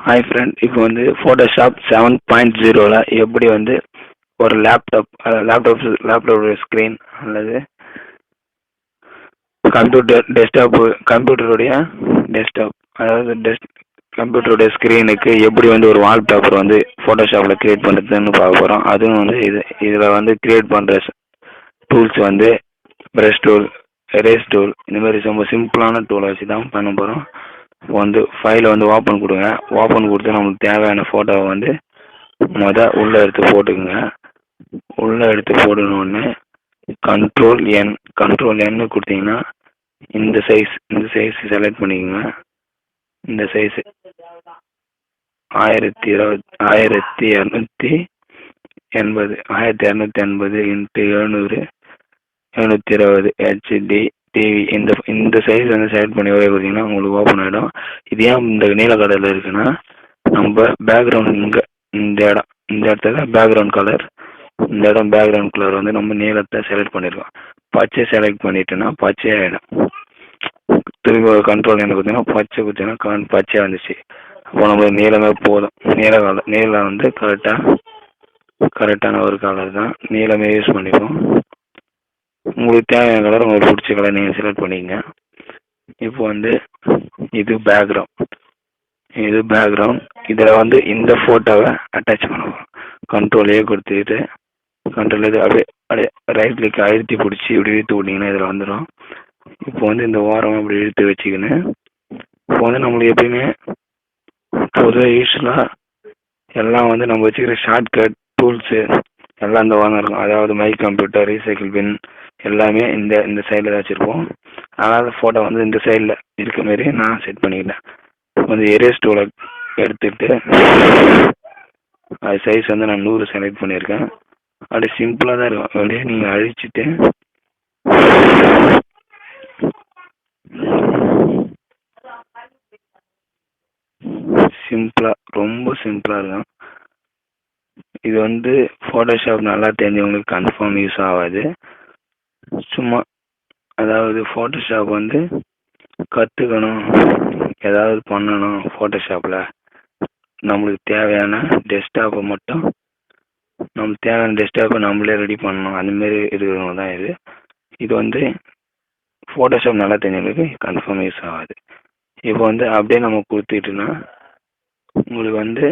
Hi friend, இப்போ வந்து Photoshop 7.0ல எப்படி வந்து ஒரு லேப்டாப் ஸ்க்ரீன் அல்லது கம்ப்யூட்டருடைய டெஸ்க்டாப் அதாவது கம்ப்யூட்டருடைய ஸ்க்ரீனுக்கு எப்படி வந்து ஒரு வால்பேப்பர் வந்து ஃபோட்டோஷாப்பில் க்ரியேட் பண்ணுறதுன்னு பார்க்க போகிறோம். அதுவும் வந்து இதில் வந்து க்ரியேட் பண்ணுற டூல்ஸ் வந்து ப்ரஷ் டூல், எரேஸ் டூல், இந்த மாதிரி ரொம்ப சிம்பிளான டூலை வச்சு தான் பண்ண போகிறோம். இப்போ வந்து ஃபைலை வந்து ஓப்பன் கொடுங்க. ஓப்பன் கொடுத்து நம்மளுக்கு தேவையான ஃபோட்டோவை வந்து உள்ளே எடுத்து போட்டுக்குங்க. உள்ளே எடுத்து போடணுன்னு கண்ட்ரோல் என் கொடுத்தீங்கன்னா இந்த சைஸ் செலக்ட் பண்ணிக்கோங்க. இந்த சைஸு 1280 × 720 HD டிவி இந்த சைஸ் வந்து செலக்ட் பண்ணி ஒரே கொடுத்தீங்கன்னா உங்களுக்கு ஓப்பன் ஆகிடும். இது ஏன் இந்த நீல கலரில் இருக்குன்னா, நம்ம பேக்ரவுண்ட் இந்த இடத்துல பேக்ரவுண்ட் கலர், இந்த இடம் பேக்ரவுண்ட் கலர் வந்து நம்ம நீளத்தை செலக்ட் பண்ணியிருக்கோம். பச்சை செலக்ட் பண்ணிட்டோன்னா பச்சை ஆகிடும். திரும்பி ஒரு கண்ட்ரோல் என்ன கொடுத்தீங்கன்னா பச்சை கொடுத்தீங்கன்னா பச்சையாக வந்துச்சு. அப்போ நம்ம நீளமே போதும். நீளம் வந்து கரெக்டான ஒரு கலர் தான். நீளமே யூஸ் பண்ணிப்போம். உங்களுக்கு தேவையான கலர், உங்களுக்கு பிடிச்ச கலர் நீங்கள் செலக்ட் பண்ணிக்கங்க. இப்போ வந்து இது பேக்ரவுண்ட். இதில் வந்து இந்த ஃபோட்டோவை அட்டாச் பண்ணுவோம். கண்ட்ரோலே கொடுத்துக்கிட்டு அப்படியே ரைட் கிளிக் அழுத்தி பிடிச்சி இப்படி இழுத்து விட்டிங்கன்னா இதில் வந்துடும். இப்போ வந்து இந்த ஓரம் இப்படி இழுத்து வச்சுக்கின்னு இப்போ வந்து நம்மளுக்கு எப்பயுமே பொதுவாக யூஸ்வலாக எல்லாம் வந்து நம்ம வச்சுக்கிற ஷார்ட்கட் டூல்ஸு எல்லாம் இந்த ஓரம் இருக்கும். அதாவது மை கம்ப்யூட்டர், ரீசைக்கிள் பின் எல்லாமே இந்த சைடில் தான் வச்சுருப்போம். அதனால் ஃபோட்டோ வந்து இந்த சைடில் இருக்க மாரி நான் செட் பண்ணிக்கிட்டேன். வந்து எரேஸ் டூலை எடுத்துகிட்டு அது சைஸ் வந்து நான் 100 செலக்ட் பண்ணியிருக்கேன். அப்படியே சிம்பிளாக தான் இருக்கும். அப்படியே நீங்கள் அழிச்சிட்டு ரொம்ப சிம்பிளாக இருக்கும். இது வந்து ஃபோட்டோஷாப் நல்லா தெரிஞ்சவங்களுக்கு கன்ஃபார்ம் யூஸ் ஆகாது. சும்மா அதாவது ஃபோட்டோஷாப் வந்து கற்றுக்கணும், ஏதாவது பண்ணணும் ஃபோட்டோஷாப்பில், நம்மளுக்கு தேவையான டெஸ்க்டாப்பை நம்மளே ரெடி பண்ணணும், அந்தமாரி இருக்கிறவங்க தான் இது வந்து ஃபோட்டோஷாப் நல்லா தெரிஞ்சவங்களுக்கு கன்ஃபார்ம் யூஸ் ஆகாது. இப்போ வந்து அப்படியே நம்ம கொடுத்துக்கிட்டோன்னா உங்களுக்கு வந்து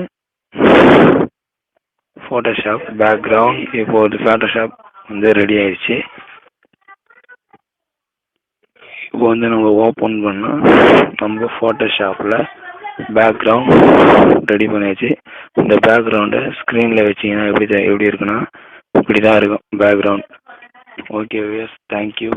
ஃபோட்டோஷாப் பேக்ரவுண்ட் இப்போ ஒரு ஃபோட்டோஷாப் வந்து ரெடி ஆயிடுச்சு. இப்போ வந்து நம்ம ஓப்பன் பண்ணால் நம்ம ஃபோட்டோஷாப்பில் பேக்ரவுண்ட் ரெடி பண்ணியாச்சு. இந்த பேக்ரவுண்டை ஸ்க்ரீனில் வச்சிங்கன்னா எப்படி இருக்குன்னா இப்படி தான் இருக்கும் பேக்ரவுண்ட். Okay viewers, thank you.